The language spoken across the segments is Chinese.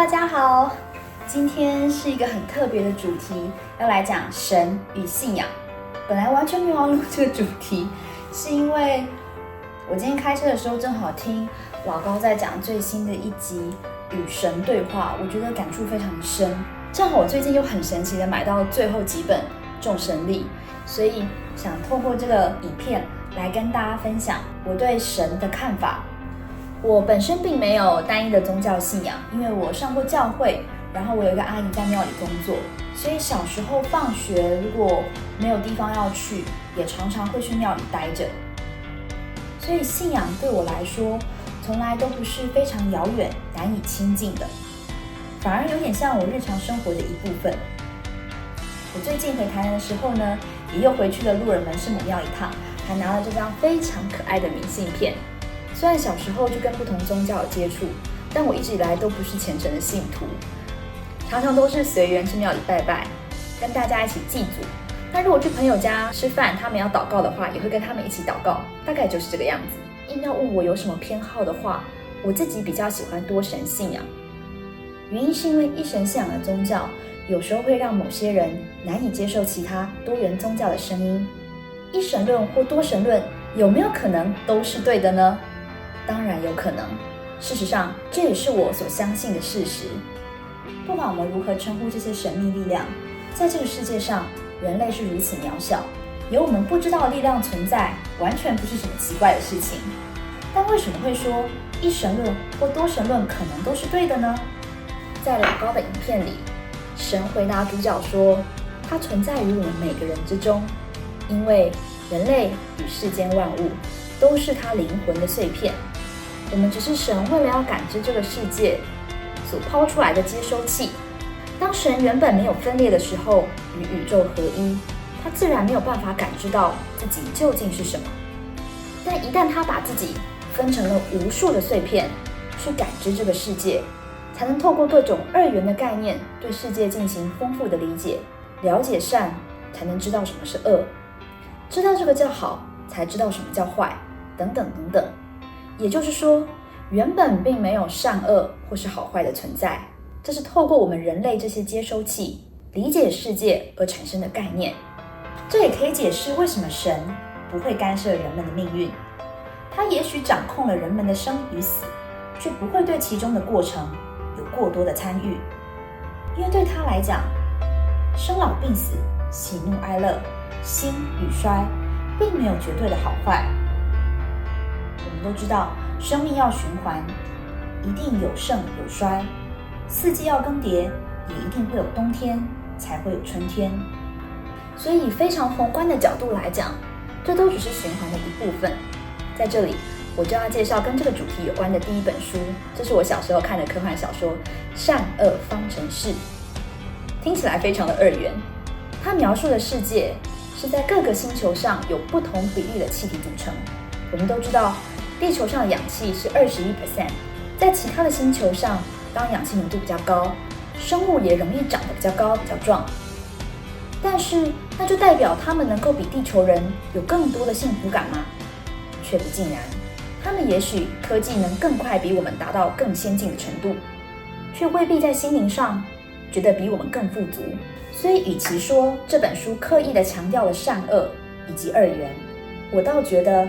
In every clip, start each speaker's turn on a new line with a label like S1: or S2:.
S1: 大家好，今天是一个很特别的主题，要来讲神与信仰。本来完全没有要录这个主题，是因为我今天开车的时候正好听老高在讲最新的一集与神对话，我觉得感触非常深。正好我最近又很神奇的买到最后几本众神力，所以想透过这个影片来跟大家分享我对神的看法。我本身并没有单一的宗教信仰，因为我上过教会，然后我有一个阿姨在庙里工作，所以小时候放学如果没有地方要去，也常常会去庙里待着。所以信仰对我来说，从来都不是非常遥远、难以亲近的，反而有点像我日常生活的一部分。我最近回台南的时候呢，也又回去了鹿耳门圣母庙一趟，还拿了这张非常可爱的明信片。虽然小时候就跟不同宗教有接触，但我一直以来都不是虔诚的信徒，常常都是随缘去庙里拜拜，跟大家一起祭祖。那如果去朋友家吃饭，他们要祷告的话，也会跟他们一起祷告，大概就是这个样子。硬要问我有什么偏好的话，我自己比较喜欢多神信仰。原因是因为一神信仰的宗教，有时候会让某些人难以接受其他多元宗教的声音。一神论或多神论有没有可能都是对的呢？当然有可能，事实上这也是我所相信的事实。不管我们如何称呼这些神秘力量，在这个世界上，人类是如此渺小，有我们不知道的力量存在，完全不是什么奇怪的事情。但为什么会说一神论或多神论可能都是对的呢？在老高的影片里，神回答主角说，它存在于我们每个人之中，因为人类与世间万物都是他灵魂的碎片，我们只是神为了要感知这个世界所抛出来的接收器。当神原本没有分裂的时候，与宇宙合一，他自然没有办法感知到自己究竟是什么。但一旦他把自己分成了无数的碎片，去感知这个世界，才能透过各种二元的概念对世界进行丰富的理解，了解善，才能知道什么是恶，知道这个叫好，才知道什么叫坏，等等等等。也就是说，原本并没有善恶或是好坏的存在，这是透过我们人类这些接收器理解世界而产生的概念。这也可以解释为什么神不会干涉人们的命运。他也许掌控了人们的生与死，却不会对其中的过程有过多的参与。因为对他来讲，生老病死、喜怒哀乐、兴与衰并没有绝对的好坏。我们都知道，生命要循环，一定有盛有衰，四季要更迭，也一定会有冬天，才会有春天。所以以非常宏观的角度来讲，这都只是循环的一部分。在这里我就要介绍跟这个主题有关的第一本书，这是我小时候看的科幻小说《善恶方程式》。听起来非常的二元，它描述的世界是在各个星球上有不同比例的气体组成。我们都知道，地球上的氧气是21%，在其他的星球上，当氧气浓度比较高，生物也容易长得比较高、比较壮。但是，那就代表他们能够比地球人有更多的幸福感吗？却不尽然。他们也许科技能更快比我们达到更先进的程度，却未必在心灵上觉得比我们更富足。所以，与其说这本书刻意地强调了善恶以及二元，我倒觉得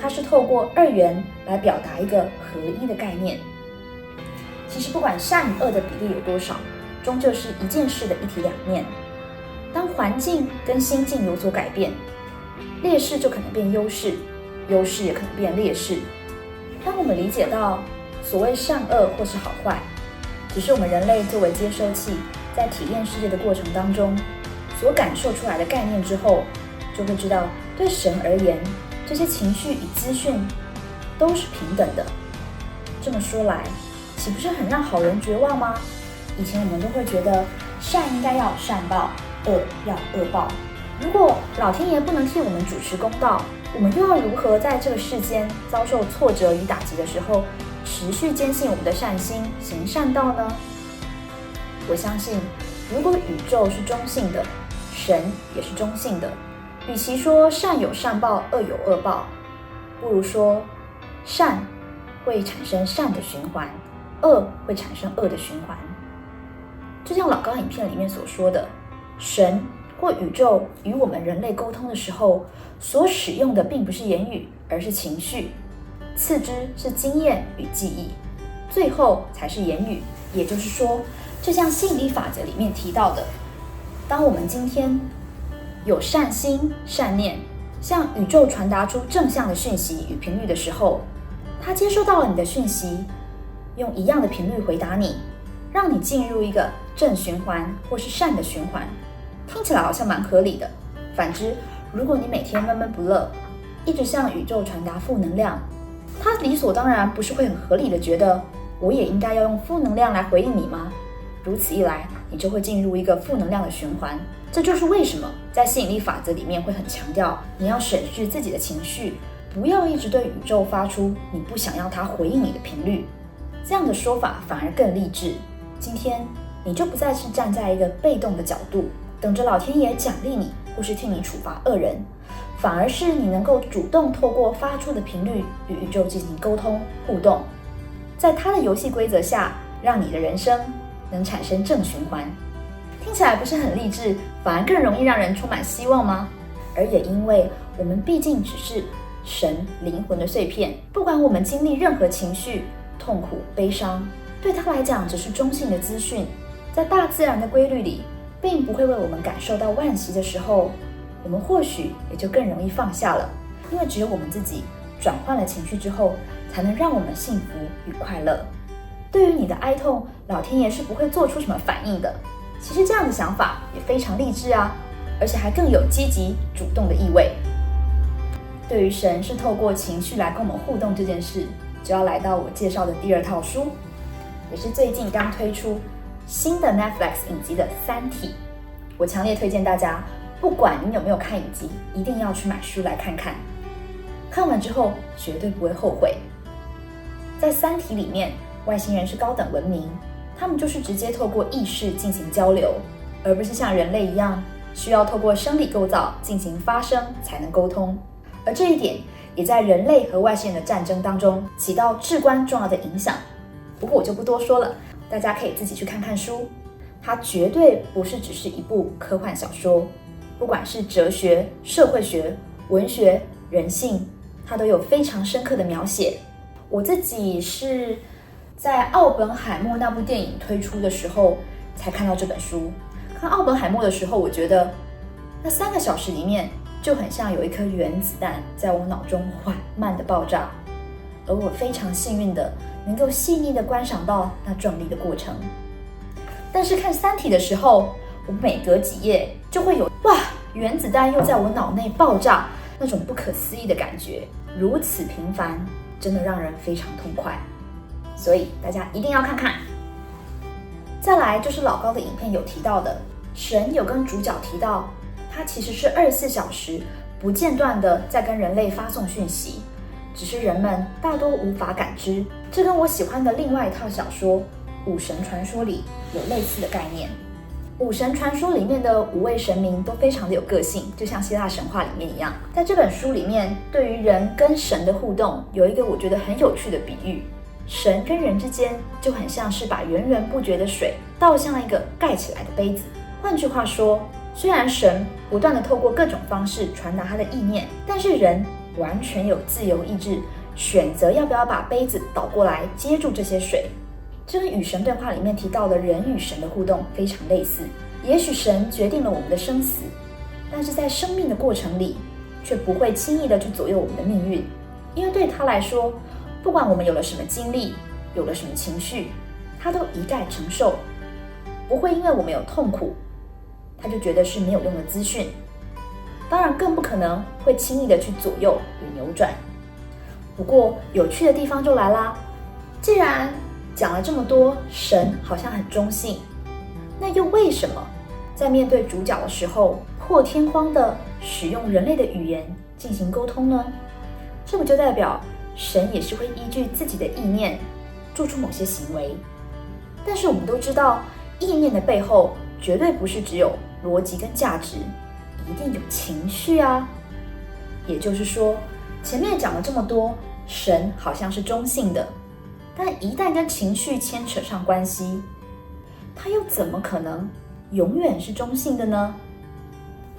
S1: 它是透过二元来表达一个合一的概念。其实不管善与恶的比例有多少，终究是一件事的一体两面。当环境跟心境有所改变，劣势就可能变优势，优势也可能变劣势。当我们理解到所谓善恶或是好坏，只是我们人类作为接收器在体验世界的过程当中所感受出来的概念之后，就会知道对神而言，这些情绪与资讯都是平等的。这么说来，岂不是很让好人绝望吗？以前我们都会觉得善应该要善报，恶要恶报。如果老天爷不能替我们主持公道，我们又要如何在这个世间遭受挫折与打击的时候，持续坚信我们的善心，行善道呢？我相信，如果宇宙是中性的，神也是中性的。与其说善有善报，恶有恶报，不如说善会产生善的循环，恶会产生恶的循环。就像老高影片里面所说的，神或宇宙与我们人类沟通的时候，所使用的并不是言语，而是情绪，次之是经验与记忆，最后才是言语。也就是说，就像吸引力法则里面提到的，当我们今天有善心善念，向宇宙传达出正向的讯息与频率的时候，它接收到了你的讯息，用一样的频率回答你，让你进入一个正循环或是善的循环，听起来好像蛮合理的。反之，如果你每天闷闷不乐，一直向宇宙传达负能量，它理所当然不是会很合理的觉得我也应该要用负能量来回应你吗？如此一来，你就会进入一个负能量的循环。这就是为什么在吸引力法则里面会很强调，你要审视自己的情绪，不要一直对宇宙发出你不想要它回应你的频率。这样的说法反而更励志。今天你就不再是站在一个被动的角度，等着老天爷奖励你，或是替你处罚恶人，反而是你能够主动透过发出的频率与宇宙进行沟通互动，在它的游戏规则下，让你的人生能产生正循环。听起来不是很励志，反而更容易让人充满希望吗？而也因为我们毕竟只是神灵魂的碎片，不管我们经历任何情绪、痛苦、悲伤，对他来讲只是中性的资讯，在大自然的规律里，并不会为我们感受到惋惜的时候，我们或许也就更容易放下了。因为只有我们自己转换了情绪之后，才能让我们幸福与快乐。对于你的哀痛，老天爷是不会做出什么反应的。其实这样的想法也非常励志啊，而且还更有积极主动的意味。对于神是透过情绪来跟我们互动这件事，就要来到我介绍的第二套书，也是最近刚推出新的 Netflix 影集的《三体》。我强烈推荐大家，不管你有没有看影集，一定要去买书来看看。看完之后绝对不会后悔。在《三体》里面，外星人是高等文明，他们就是直接透过意识进行交流，而不是像人类一样需要透过生理构造进行发声才能沟通。而这一点也在人类和外星人的战争当中起到至关重要的影响。不过我就不多说了，大家可以自己去看看书。它绝对不是只是一部科幻小说，不管是哲学、社会学、文学、人性，它都有非常深刻的描写。我自己是在奥本海默那部电影推出的时候才看到这本书。看奥本海默的时候，我觉得那3个小时里面就很像有一颗原子弹在我脑中缓慢的爆炸，而我非常幸运的能够细腻的观赏到那壮丽的过程。但是看《三体》的时候，我每隔几页就会有哇，原子弹又在我脑内爆炸那种不可思议的感觉，如此频繁，真的让人非常痛快。所以大家一定要看看。再来就是老高的影片有提到的，神有跟主角提到，他其实是24小时不间断的在跟人类发送讯息，只是人们大多无法感知。这跟我喜欢的另外一套小说《五神传说》里有类似的概念。五神传说里面的5位神明都非常的有个性，就像希腊神话里面一样。在这本书里面，对于人跟神的互动有一个我觉得很有趣的比喻，神跟人之间就很像是把源源不绝的水倒向一个盖起来的杯子。换句话说，虽然神不断的透过各种方式传达他的意念，但是人完全有自由意志，选择要不要把杯子倒过来接住这些水。这跟与神对话里面提到的人与神的互动非常类似。也许神决定了我们的生死，但是在生命的过程里，却不会轻易的去左右我们的命运。因为对他来说，不管我们有了什么经历，有了什么情绪，他都一概承受，不会因为我们有痛苦，他就觉得是没有用的资讯。当然更不可能会轻易的去左右与扭转。不过有趣的地方就来啦，既然讲了这么多，神好像很中性，那又为什么在面对主角的时候破天荒的使用人类的语言进行沟通呢？这不就代表神也是会依据自己的意念做出某些行为？但是我们都知道，意念的背后绝对不是只有逻辑跟价值，一定有情绪啊。也就是说，前面讲了这么多，神好像是中性的，但一旦跟情绪牵扯上关系，它又怎么可能永远是中性的呢？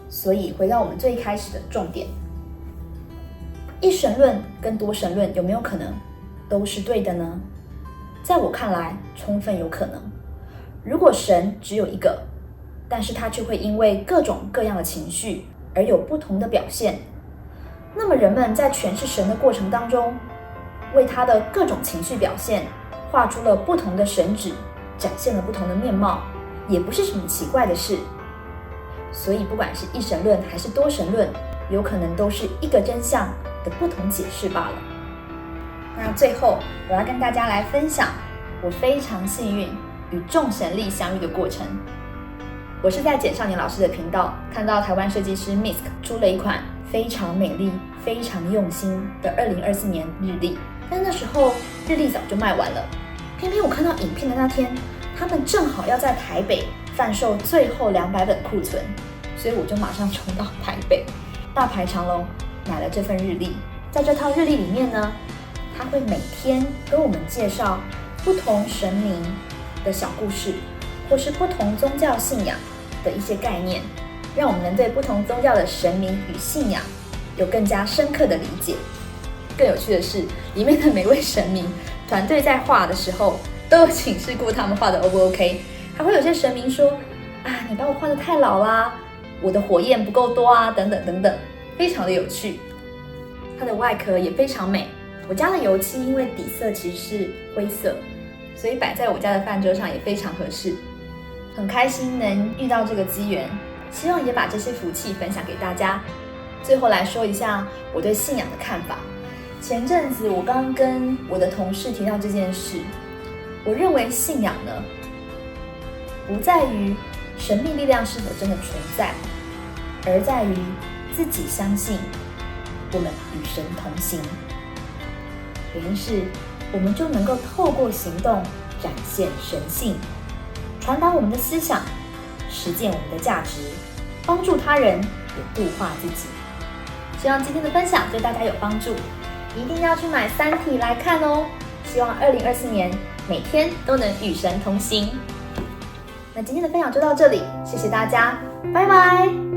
S1: 所以回到我们最开始的重点，一神论跟多神论有没有可能都是对的呢？在我看来，充分有可能。如果神只有一个，但是它却会因为各种各样的情绪而有不同的表现，那么人们在诠释神的过程当中，为他的各种情绪表现画出了不同的神旨，展现了不同的面貌，也不是什么奇怪的事。所以不管是一神论还是多神论，有可能都是一个真相的不同解释罢了。那最后我要跟大家来分享我非常幸运与众神力相遇的过程。我是在简少年老师的频道看到台湾设计师 Misk 出了一款非常美丽、非常用心的2024年日历，但那时候日历早就卖完了。偏偏我看到影片的那天，他们正好要在台北贩售最后200本库存，所以我就马上冲到台北，大排长龙买了这份日历。在这套日历里面呢，他会每天跟我们介绍不同神明的小故事，或是不同宗教信仰的一些概念，让我们能对不同宗教的神明与信仰有更加深刻的理解。更有趣的是，里面的每位神明团队在画的时候都有请示过他们画的 O 不 OK， 还会有些神明说你把我画得太老啦，我的火焰不够多啊，等等等等，非常的有趣。它的外壳也非常美，我家的油漆因为底色其实是灰色，所以摆在我家的饭桌上也非常合适。很开心能遇到这个机缘，希望也把这些福气分享给大家。最后来说一下我对信仰的看法。前阵子我刚跟我的同事提到这件事，我认为信仰呢，不在于神秘力量是否真的存在，而在于自己相信我们与神同行。原因是我们就能够透过行动展现神性，传达我们的思想，实践我们的价值，帮助他人，也度化自己。希望今天的分享对大家有帮助，一定要去买《三体》来看哦。希望2024年每天都能与神同行。那今天的分享就到这里，谢谢大家，拜拜。